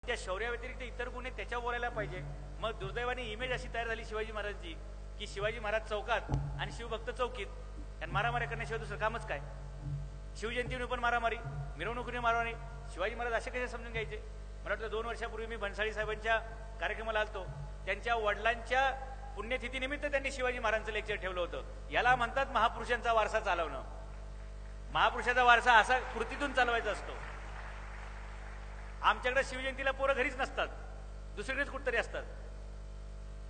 त्या शौर्याव्यतिरिक्त इतर गुण त्याच्यावर बोलायला पाहिजे। मग दुर्दैवाने इमेज अशी तयार झाली शिवाजी महाराजांची की शिवाजी महाराज चौकात आणि शिवभक्त चौकीत, आणि मारामारी करण्याशिवाय दुसरं कामच काय? शिवजयंतीने पण मारामारी, मिरवणुकीने मारामारी, शिवाजी महाराज असे कसे समजून घ्यायचे? मला वाटतं 2 वर्षापूर्वी मी भन्साळी साहेबांच्या कार्यक्रमाला आलतो, त्यांच्या वडिलांच्या पुण्यतिथीनिमित्त त्यांनी शिवाजी महाराजांचं लेक्चर ठेवलं होतं। याला म्हणतात महापुरुषांचा वारसा चालवणं। महापुरुषाचा वारसा असा कृतीतून चालवायचा असतो। आमच्याकडे शिवजयंतीला पोरं घरीच नसतात, दुसरीकडेच कुठतरी असतात।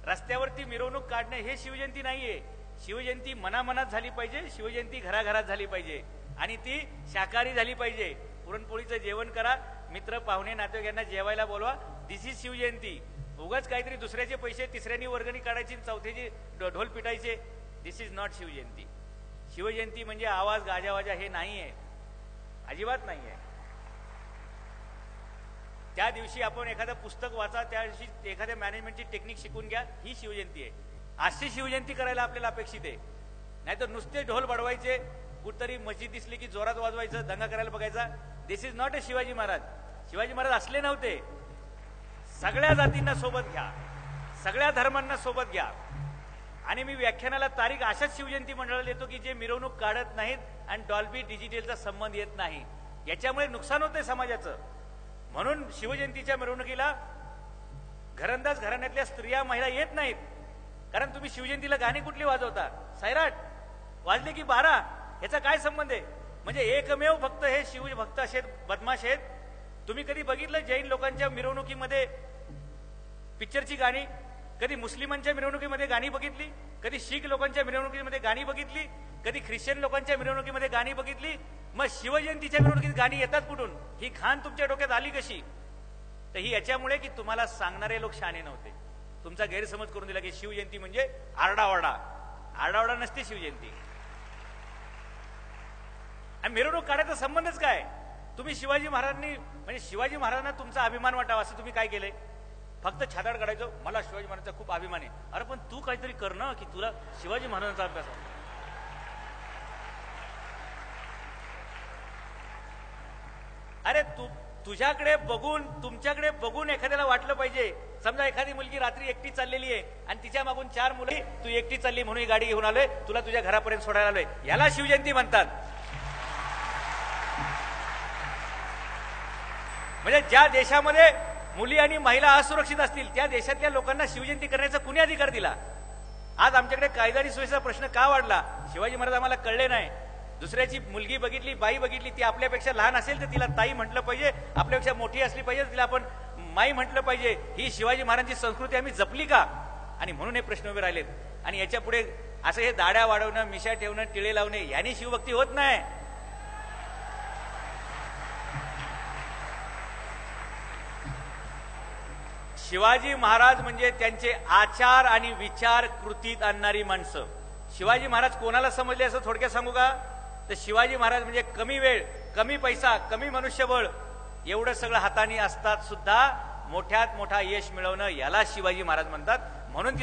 रस्त्यावरती मिरवणूक काढणे हे शिवजयंती नाहीये। शिवजयंती मनामनात झाली पाहिजे, शिवजयंती घराघरात झाली पाहिजे, आणि ती शाकाहारी झाली पाहिजे। पुरणपोळीचं जेवण करा, मित्र पाहुणे नातेवाईकांना जेवायला बोलवा, दिस इज शिवजयंती। उगाच काहीतरी दुसऱ्याचे पैसे तिसऱ्यांनी वर्गणी काढायची, चौथ्याची ढोल पिटायचे, दिस इज नॉट शिवजयंती। शिवजयंती म्हणजे आवाज गाजावाजा हे नाहीये, अजिबात नाहीये। त्या दिवशी आपण एखादं पुस्तक वाचा, त्या दिवशी एखाद्या मॅनेजमेंटची टेक्निक शिकून घ्या, ही शिवजयंती आहे। अशी शिवजयंती करायला आपल्याला अपेक्षित आहे। नाहीतर नुसते ढोल बडवायचे, कुठतरी मस्जिद दिसली की जोरात वाजवायचं, दंगा करायला बघायचा, this is not a Shivaji Maharaj. Shivaji Maharaj असले नव्हते। सगळ्या जातींना सोबत घ्या, सगळ्या धर्मांना सोबत घ्या। आणि मी व्याख्यानाला तारीख अशाच शिवजयंती मंडळाला देतो की जे मिरवणूक काढत नाहीत आणि डॉल्बी डिजिटलचा संबंध येत नाही, याच्यामुळे नुकसान होतंय समाजाचं। म्हणून शिवजयंतीच्या मिरवणुकीला घरंदाज घराण्यातल्या स्त्रिया महिला येत नाहीत, कारण तुम्ही शिवजयंतीला गाणी कुठली वाजवता? सैराट वाजले की 12, याचा काय संबंध आहे? म्हणजे एकमेव भक्त हे शिवभक्त असे बदमाश आहेत। तुम्ही कधी बघितलं जैन लोकांच्या मिरवणुकीमध्ये पिक्चरची गाणी? कधी मुस्लिमांच्या मिरवणुकीमध्ये गाणी बघितली? कधी शीख लोकांच्या मिरवणुकीमध्ये गाणी बघितली? कधी ख्रिश्चन लोकांच्या मिरवणुकीमध्ये गाणी बघितली? मग शिवजयंतीच्या मिरवणुकीत गाणी येतात कुठून? ही खान तुमच्या डोक्यात आली कशी? तर ही याच्यामुळे की तुम्हाला सांगणारे लोक शहाणे नव्हते। तुमचा गैरसमज करून दिला की शिवजयंती म्हणजे आरडाओरडा। आरडाओरडा नसते शिवजयंती। आणि मिरवणूक काढायचा संबंधच काय? तुम्ही शिवाजी महाराजांनी म्हणजे शिवाजी महाराजांना तुमचा अभिमान वाटावा असं तुम्ही काय केलंय? फक्त छाताड काढायचो, मला शिवाजी महाराजांचा खूप अभिमान आहे। अरे पण तू काहीतरी कर ना, की तुला शिवाजी महाराजांचा अभ्यास आहे। अरे तुझ्याकडे बघून, तुमच्याकडे बघून एखाद्याला वाटलं पाहिजे। समजा एखादी मुलगी रात्री एकटी चाललेली आहे आणि तिच्या मागून 4 मुलं, तू एकटी चालली म्हणून ही गाडी घेऊन आलोय, तुला तुझ्या घरापर्यंत सोडायला आलोय, याला शिवजयंती म्हणतात। म्हणजे ज्या देशामध्ये मुली आणि महिला असुरक्षित असतील त्या देशातल्या लोकांना शिवजयंती करण्याचा कुणी अधिकार दिला? आज आमच्याकडे कायदा आणि सुव्यवस्थेचा प्रश्न का वाढला? शिवाजी महाराज आम्हाला कळले नाही। दुसऱ्याची मुलगी बघितली, बाई बघितली, ती आपल्यापेक्षा लहान असेल तर तिला ताई म्हटलं पाहिजे, आपल्यापेक्षा मोठी असली पाहिजे तिला आपण माई म्हटलं पाहिजे। ही शिवाजी महाराजांची संस्कृती आम्ही जपली का? आणि म्हणून हे प्रश्न उभे राहिलेत। आणि याच्या पुढे असं हे दाड्या वाढवणं, मिशा ठेवणं, टिळे लावणे यांनी शिवभक्ती होत नाही। शिवाजी महाराज म्हणजे त्यांचे आचार आणि विचार कृतीत आणणारी माणसं। शिवाजी महाराज कोणाला समजले असं थोडक्यात सांगू का? तर शिवाजी महाराज म्हणजे कमी वेळ, कमी पैसा, कमी मनुष्यबळ, एवढं सगळं हाताने असतात सुद्धा मोठ्यात मोठा यश मिळवणं, याला शिवाजी महाराज म्हणतात। म्हणून